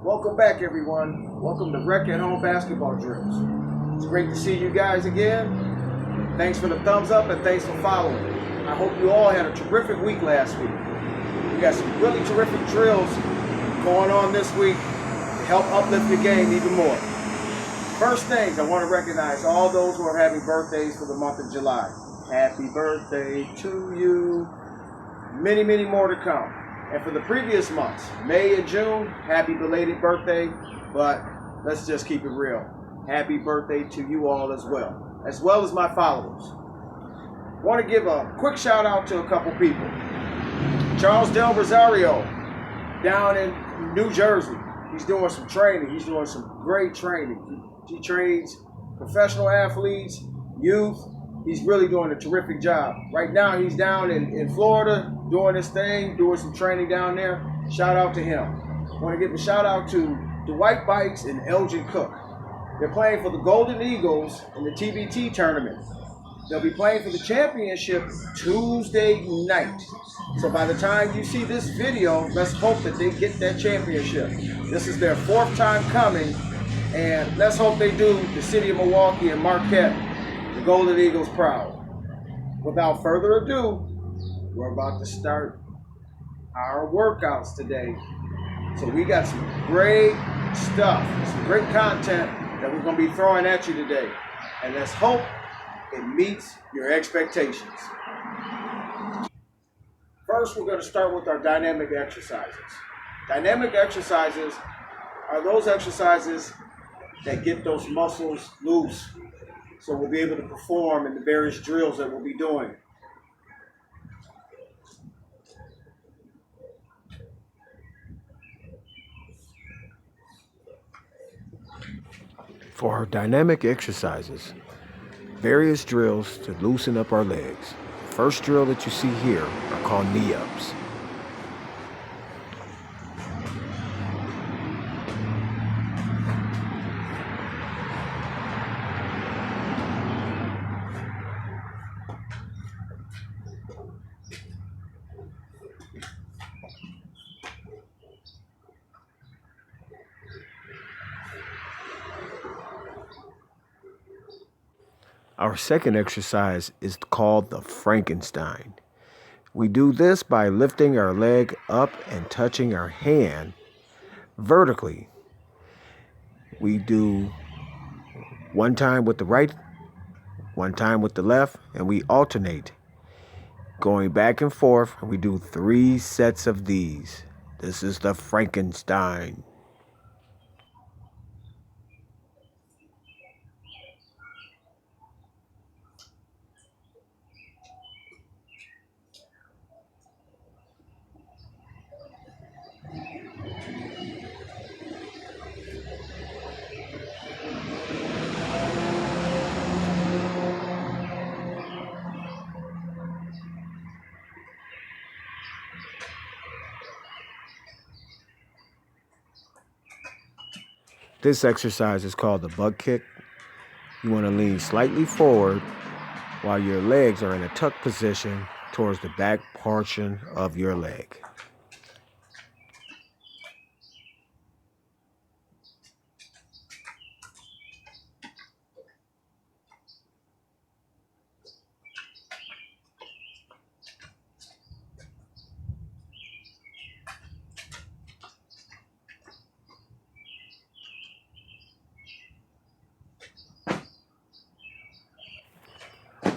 Welcome back, everyone. Welcome to Rec at Home Basketball Drills. It's great to see you guys again. Thanks for the thumbs up and thanks for following. I hope you all had a terrific week last week. We got some really terrific drills going on this week to help uplift your game even more. First things, I want to recognize all those who are having birthdays for the month of July. Happy birthday to you. Many, many more to come. And for the previous months, May and June, happy belated birthday, but let's just keep it real. Happy birthday to you all as well as my followers. I want to give a quick shout out to a couple people. Charles Del Rosario down in New Jersey. He's doing some training. He's doing some great training. He trains professional athletes, youth. He's really doing a terrific job. Right now, he's down in Florida doing his thing, doing some training down there. Shout out to him. I want to give a shout out to Dwight Bikes and Elgin Cook. They're playing for the Golden Eagles in the TBT tournament. They'll be playing for the championship Tuesday night. So by the time you see this video, let's hope that they get that championship. This is their fourth time coming, and let's hope they do the city of Milwaukee and Marquette, the Golden Eagles, proud. Without further ado, we're about to start our workouts today. So we got some great stuff, some great content that we're going to be throwing at you today. And let's hope it meets your expectations. First, we're going to start with our dynamic exercises. Dynamic exercises are those exercises that get those muscles loose, so we'll be able to perform in the various drills that we'll be doing. For our dynamic exercises, various drills to loosen up our legs. The first drill that you see here are called knee-ups. Our second exercise is called the Frankenstein. We do this by lifting our leg up and touching our hand vertically. We do one time with the right, one time with the left, and we alternate going back and forth, and we do 3 sets of these. This is the Frankenstein. This exercise is called the butt kick. You want to lean slightly forward while your legs are in a tuck position towards the back portion of your leg.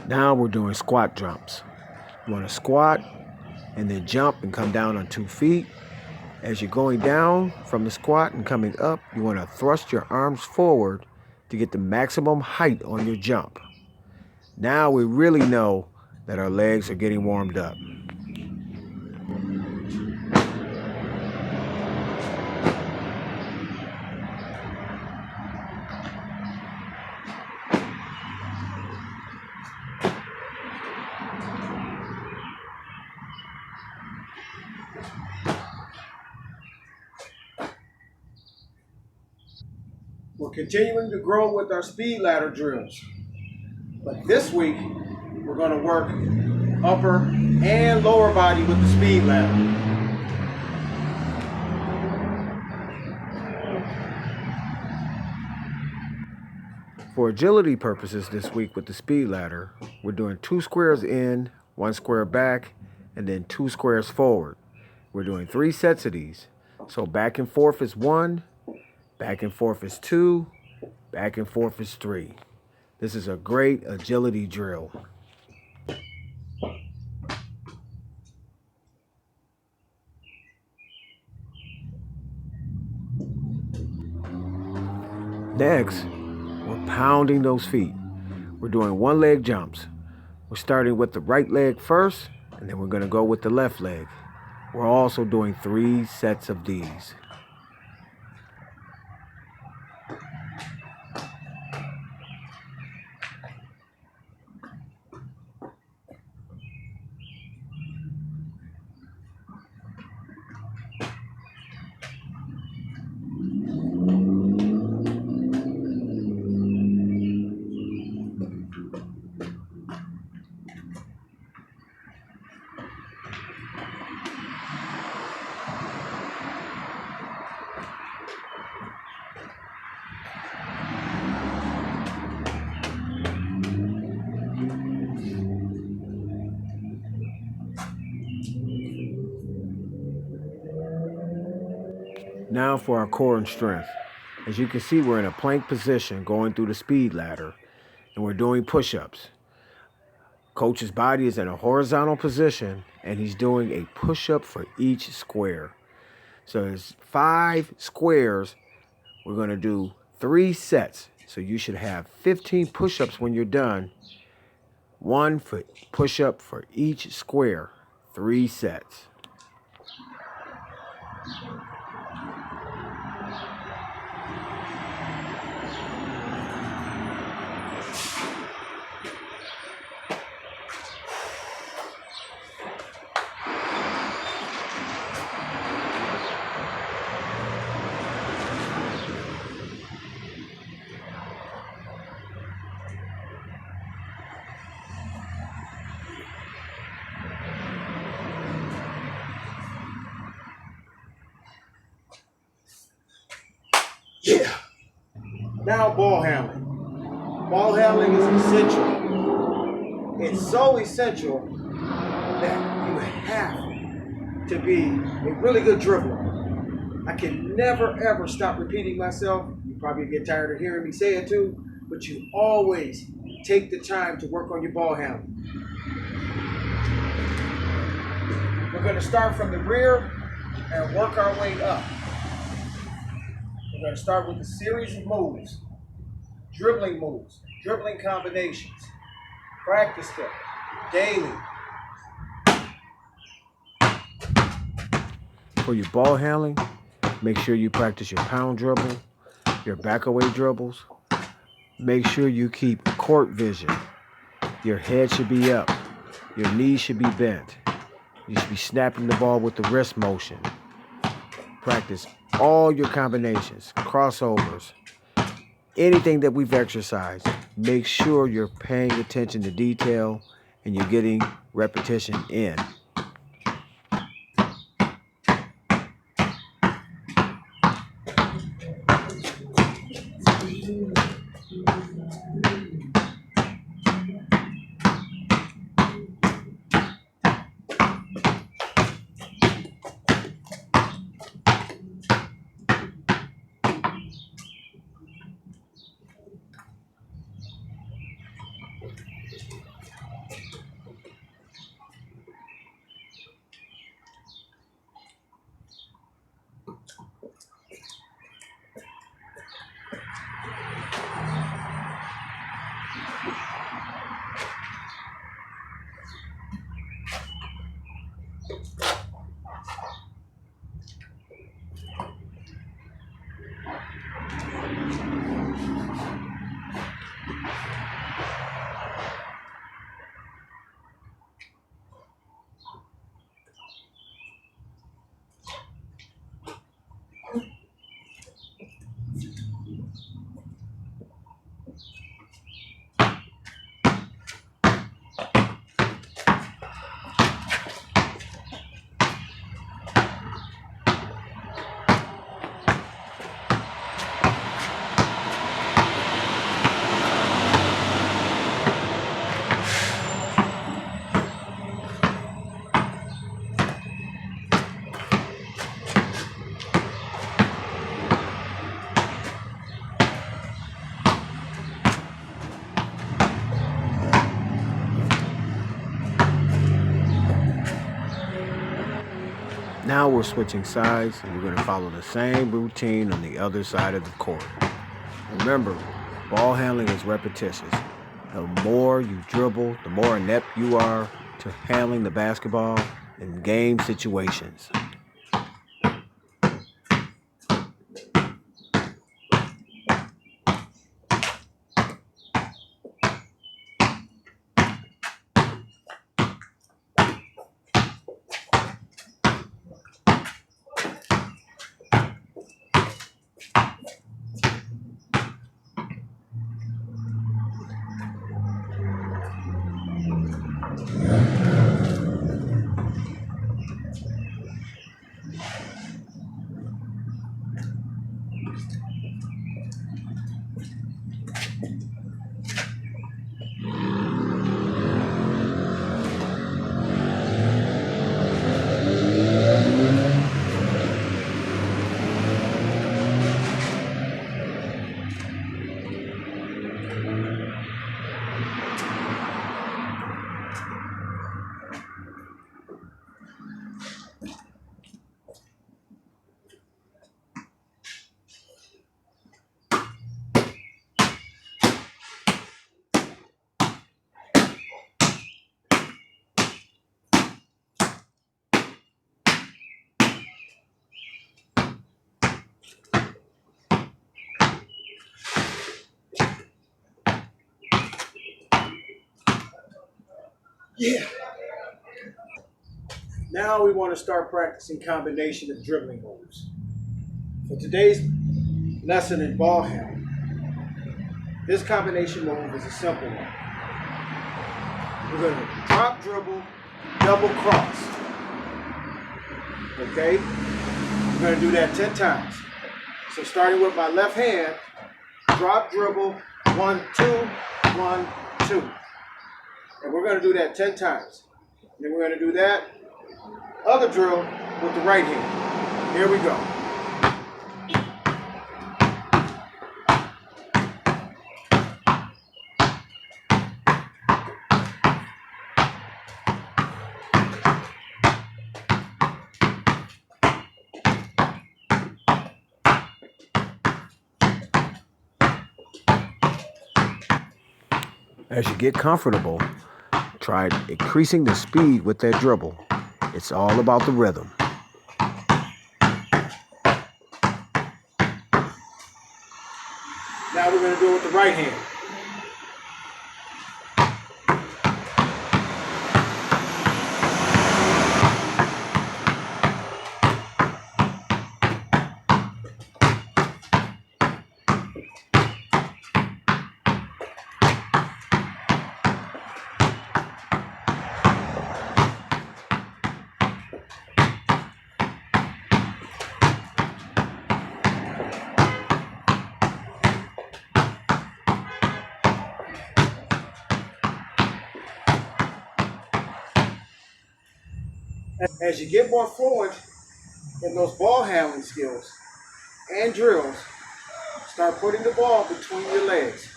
Now we're doing squat jumps. You want to squat and then jump and come down on 2 feet. As you're going down from the squat and coming up, you want to thrust your arms forward to get the maximum height on your jump. Now we really know that our legs are getting warmed up. We're continuing to grow with our speed ladder drills. But this week, we're going to work upper and lower body with the speed ladder. For agility purposes this week with the speed ladder, we're doing 2 squares in, 1 square back, and then 2 squares forward. We're doing 3 sets of these. So back and forth is 1, back and forth is 2, back and forth is 3. This is a great agility drill. Next, we're pounding those feet. We're doing 1 leg jumps. We're starting with the right leg first, and then we're going to go with the left leg. We're also doing 3 sets of these. Now for our core and strength. As you can see, we're in a plank position going through the speed ladder, and we're doing push-ups. Coach's body is in a horizontal position, and he's doing a push-up for each square. So there's 5 squares. We're going to do 3 sets. So you should have 15 push-ups when you're done. 1 push-up for each square. 3 sets. Yeah. Now ball handling. Ball handling is essential. It's so essential that you have to be a really good dribbler. I can never ever stop repeating myself. You probably get tired of hearing me say it too, but you always take the time to work on your ball handling. We're going to start from the rear and work our way up. We're going to start with a series of moves, dribbling combinations. Practice them daily. For your ball handling, make sure you practice your pound dribble, your backaway dribbles. Make sure you keep court vision. Your head should be up. Your knees should be bent. You should be snapping the ball with the wrist motion. Practice all your combinations, crossovers, anything that we've exercised. Make sure you're paying attention to detail and you're getting repetition in. Now we're switching sides and we're going to follow the same routine on the other side of the court. Remember, ball handling is repetitious. The more you dribble, the more inept you are to handling the basketball in game situations. Yeah. Now we want to start practicing combination of dribbling moves. For today's lesson in ball handling, this combination move is a simple one. We're going to drop, dribble, double cross. Okay? We're going to do that 10 times. So starting with my left hand, drop, dribble, 1, 2, 1, 2. And we're going to do that 10 times. And then we're going to do that other drill with the right hand. Here we go. As you get comfortable, try increasing the speed with that dribble. It's all about the rhythm. Now we're going to do it with the right hand. As you get more fluent in those ball handling skills and drills, start putting the ball between your legs.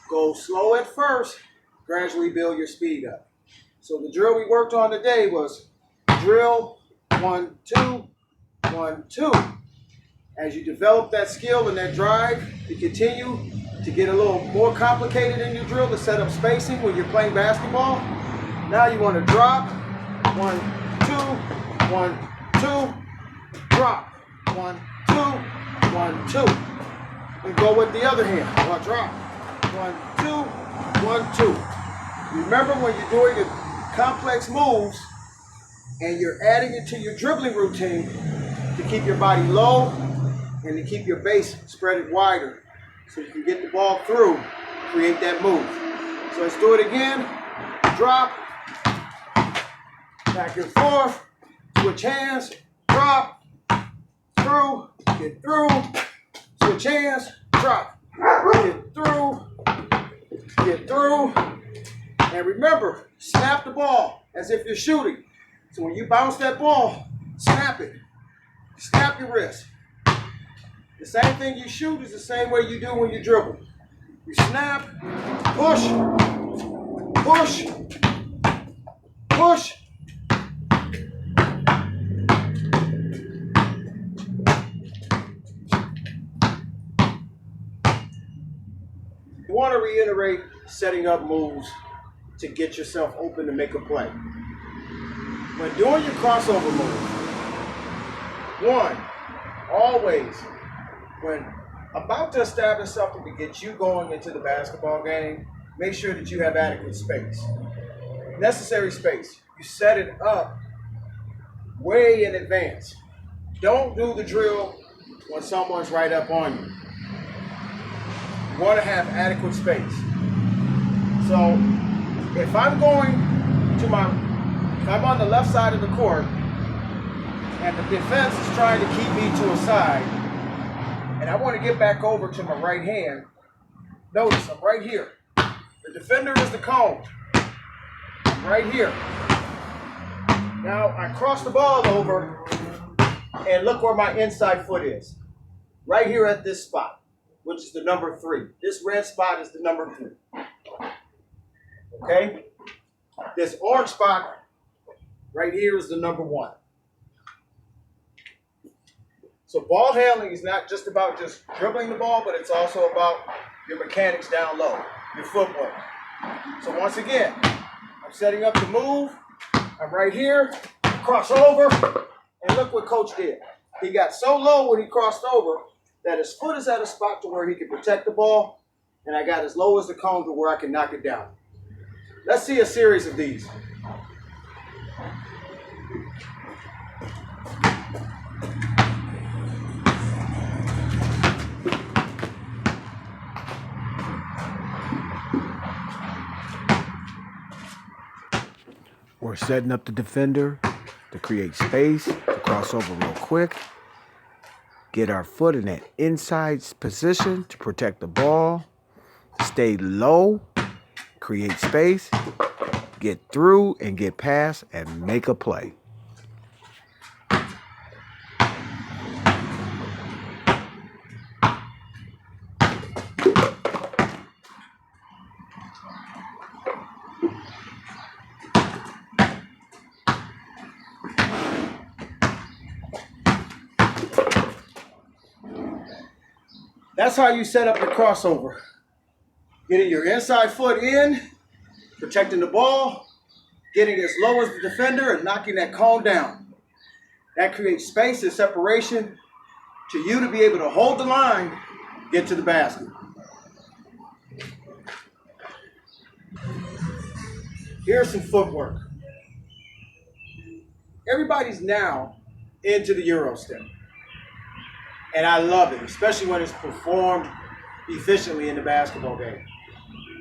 Go slow at first, gradually build your speed up. So the drill we worked on today was drill 1, 2, 1, 2. As you develop that skill and that drive, you continue to get a little more complicated in your drill to set up spacing when you're playing basketball. Now you want to drop, 1, 2, 1, 2, drop, 1, 2, 1, 2. And go with the other hand. Well, drop, 1, 2, 1, 2. Remember when you're doing the complex moves and you're adding it to your dribbling routine to keep your body low and to keep your base spread wider so you can get the ball through, create that move. So let's do it again. Drop, back and forth, switch hands, drop, through, get through, switch hands, drop, get through, and remember, snap the ball as if you're shooting. So when you bounce that ball, snap it. Snap your wrist. The same thing you shoot is the same way you do when you dribble. You snap, push, push, push, reiterate setting up moves to get yourself open to make a play. When doing your crossover move, one, always, when about to establish something to get you going into the basketball game, make sure that you have adequate space. Necessary space. You set it up way in advance. Don't do the drill when someone's right up on you. You want to have adequate space. So if I'm on the left side of the court and the defense is trying to keep me to a side and I want to get back over to my right hand, notice I'm right here. The defender is the cone. I'm right here. Now I cross the ball over and look where my inside foot is. Right here at this spot, which is the number 3. This red spot is the number 3. Okay? This orange spot right here is the number 1. So ball handling is not just about just dribbling the ball, but it's also about your mechanics down low, your footwork. So once again, I'm setting up the move. I'm right here, cross over, and look what Coach did. He got so low when he crossed over that his foot is at a spot to where he can protect the ball, and I got as low as the cone to where I can knock it down. Let's see a series of these. We're setting up the defender to create space, to cross over real quick, get our foot in that inside position to protect the ball, stay low, create space, get through and get past and make a play. That's how you set up your crossover. Getting your inside foot in, protecting the ball, getting as low as the defender, and knocking that cone down. That creates space and separation to you to be able to hold the line, get to the basket. Here's some footwork. Everybody's now into the Euro step. And I love it, especially when it's performed efficiently in the basketball game.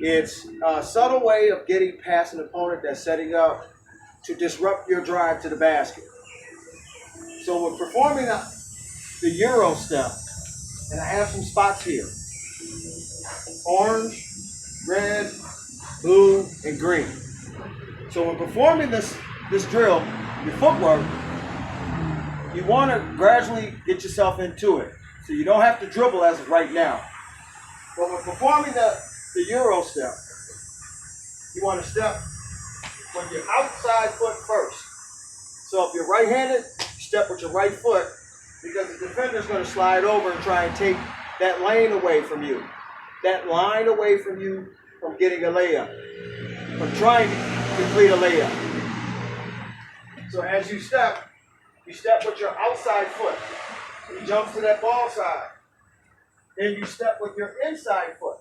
It's a subtle way of getting past an opponent that's setting up to disrupt your drive to the basket. So we're performing the Euro step, and I have some spots here. Orange, red, blue, and green. So when performing this drill, your footwork, you want to gradually get yourself into it. So you don't have to dribble as of right now. But when performing the Euro step, you want to step with your outside foot first. So if you're right-handed, step with your right foot because the defender is going to slide over and try and take that lane away from you. That line away from you from getting a layup, from trying to complete a layup. So as you step with your outside foot. You jump to that ball side. Then you step with your inside foot.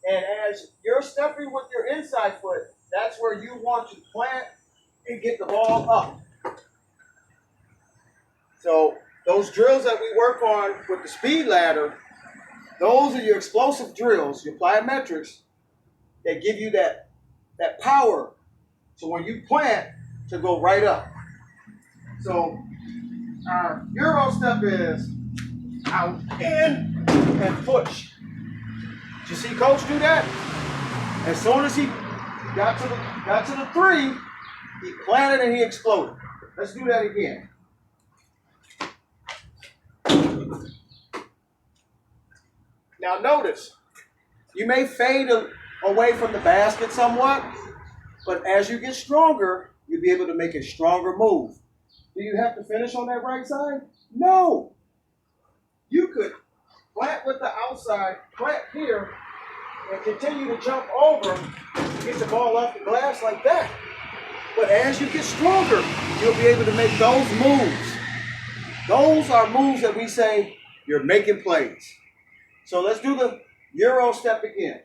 And as you're stepping with your inside foot, that's where you want to plant and get the ball up. So those drills that we work on with the speed ladder, those are your explosive drills, your plyometrics, that give you that power. So when you plant, to go right up. So our Euro step is out, in, and push. Did you see Coach do that? As soon as he got to the 3, he planted and he exploded. Let's do that again. Now notice, you may fade away from the basket somewhat, but as you get stronger, you'll be able to make a stronger move. Do you have to finish on that right side? No. You could plant with the outside, plant here, and continue to jump over to get the ball off the glass like that. But as you get stronger, you'll be able to make those moves. Those are moves that we say you're making plays. So let's do the Euro step again.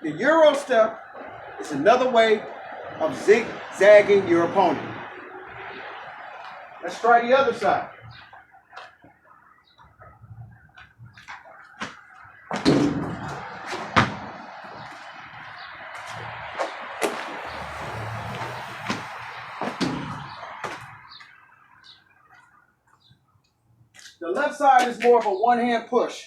The Euro step is another way of zigzagging your opponent. Let's try the other side. The left side is more of a one-hand push.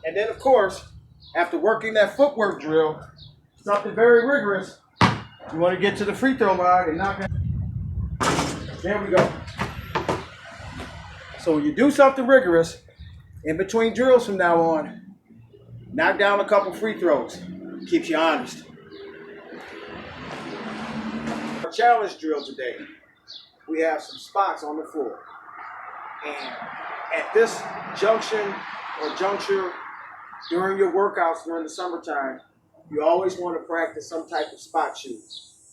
And then, of course, after working that footwork drill, something very rigorous, you want to get to the free throw line and knock it. There we go. So when you do something rigorous, in between drills from now on, knock down a couple free throws. Keeps you honest. Our challenge drill today, we have some spots on the floor. And at this juncture, during your workouts during the summertime, you always want to practice some type of spot shooting.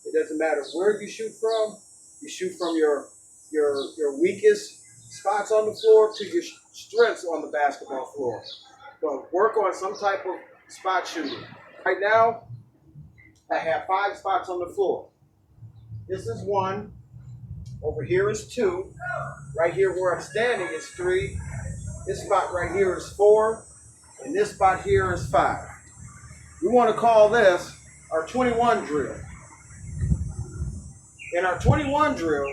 It doesn't matter where you shoot from. You shoot from your weakest spots on the floor to your strengths on the basketball floor. But work on some type of spot shooting. Right now, I have 5 spots on the floor. This is 1. Over here is 2. Right here where I'm standing is 3. This spot right here is 4. And this spot here is 5. We want to call this our 21 drill. In our 21 drill,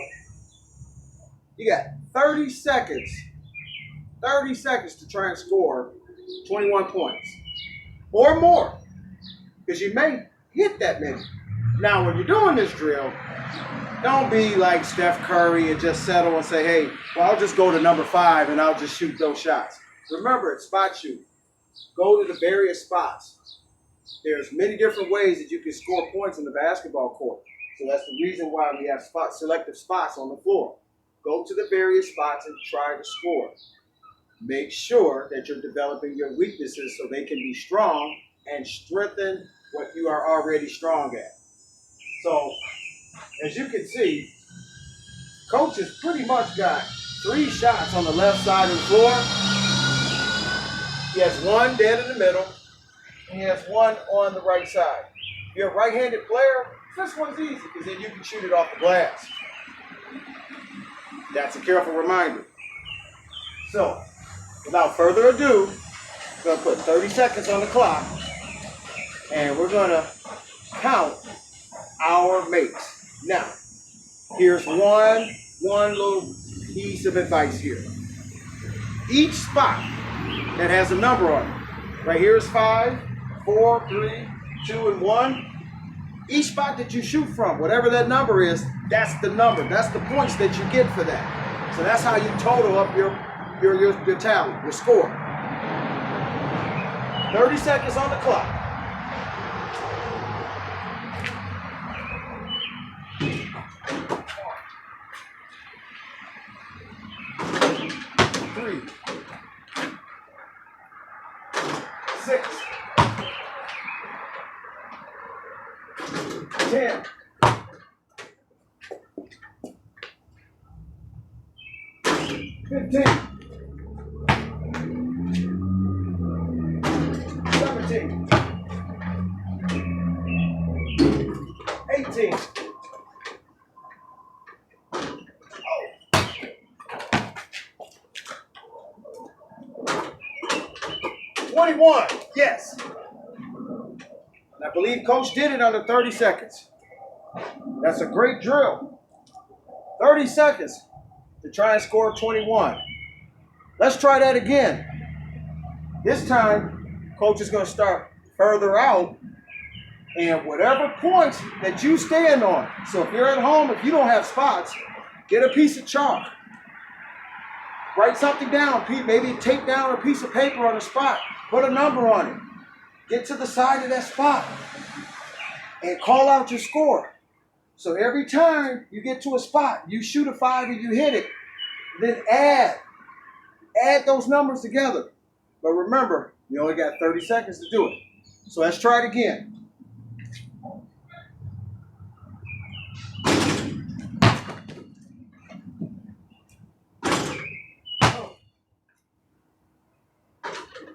you got 30 seconds to try and score 21 points or more, because you may hit that many. Now, when you're doing this drill, don't be like Steph Curry and just settle and say, hey, well, I'll just go to number 5 and I'll just shoot those shots. Remember, it's spot shooting. Go to the various spots. There's many different ways that you can score points in the basketball court. So that's the reason why we have selective spots on the floor. Go to the various spots and try to score. Make sure that you're developing your weaknesses so they can be strong and strengthen what you are already strong at. So, as you can see, Coach has pretty much got 3 shots on the left side of the floor. He has 1 dead in the middle, and he has 1 on the right side. If you're a right-handed player, this one's easy because then you can shoot it off the glass. That's a careful reminder. So, without further ado, we're going to put 30 seconds on the clock, and we're going to count our makes. Now, here's one little piece of advice here. Each spot that has a number on it, right here is 5, 4, 3, 2, and 1. Each spot that you shoot from, whatever that number is, that's the number. That's the points that you get for that. So that's how you total up your tally, your score. 30 seconds on the clock. 3, 6, 10, 15, 17, 18, 21. Yes. And I believe Coach did it under 30 seconds. That's a great drill. 30 seconds to try and score 21. Let's try that again. This time, coach is going to start further out, and whatever points that you stand on. So if you're at home, if you don't have spots, get a piece of chalk. Write something down. Maybe take down a piece of paper on the spot. Put a number on it. Get to the side of that spot and call out your score. So every time you get to a spot, you shoot a 5 and you hit it, then add those numbers together. But remember, you only got 30 seconds to do it. So let's try it again.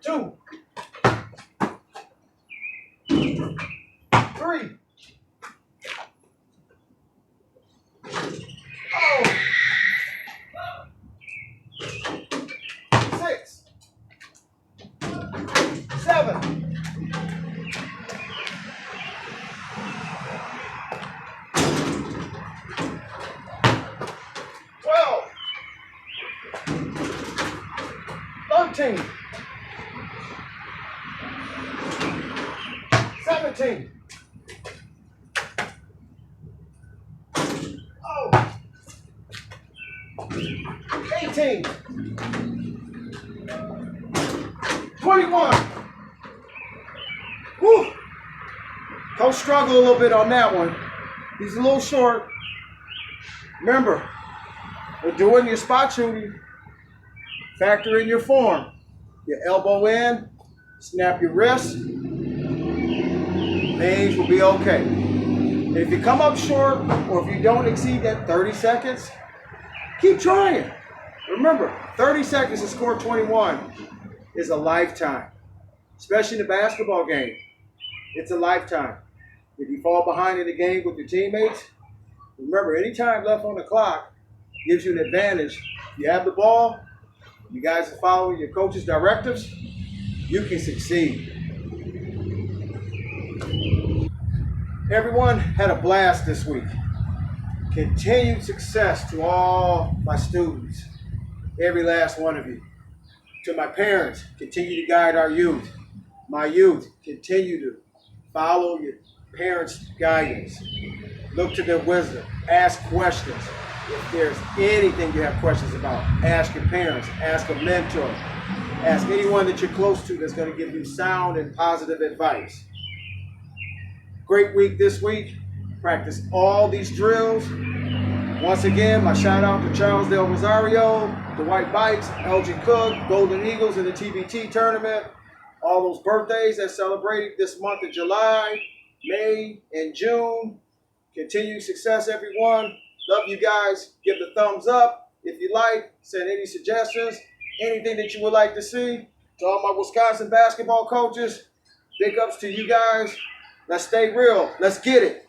Two, 3, oh, 6, 7, 12, 13, 17. Oh. 18. 21. Woo. Coach struggled a little bit on that one. He's a little short. Remember, we're doing your spot shooting. Factor in your form. Your elbow in, snap your wrist. Things will be okay. And if you come up short or if you don't exceed that 30 seconds, keep trying. Remember, 30 seconds to score 21 is a lifetime, especially in the basketball game. It's a lifetime. If you fall behind in the game with your teammates, remember, any time left on the clock gives you an advantage. If you have the ball, you guys are following your coach's directives, you can succeed. Everyone had a blast this week. Continued success to all my students, every last one of you. To my parents, continue to guide our youth. My youth, continue to follow your parents' guidance. Look to their wisdom. Ask questions. If there's anything you have questions about, ask your parents, ask a mentor, ask anyone that you're close to that's going to give you sound and positive advice. Great week this week. Practice all these drills. Once again, my shout out to Charles Del Rosario, the White Bikes, LG Cook, Golden Eagles in the TBT tournament, all those birthdays that celebrated this month of July, May, and June. Continued success, everyone. Love you guys. Give the thumbs up if you like. Send any suggestions, anything that you would like to see. To all my Wisconsin basketball coaches, big ups to you guys. Let's stay real. Let's get it.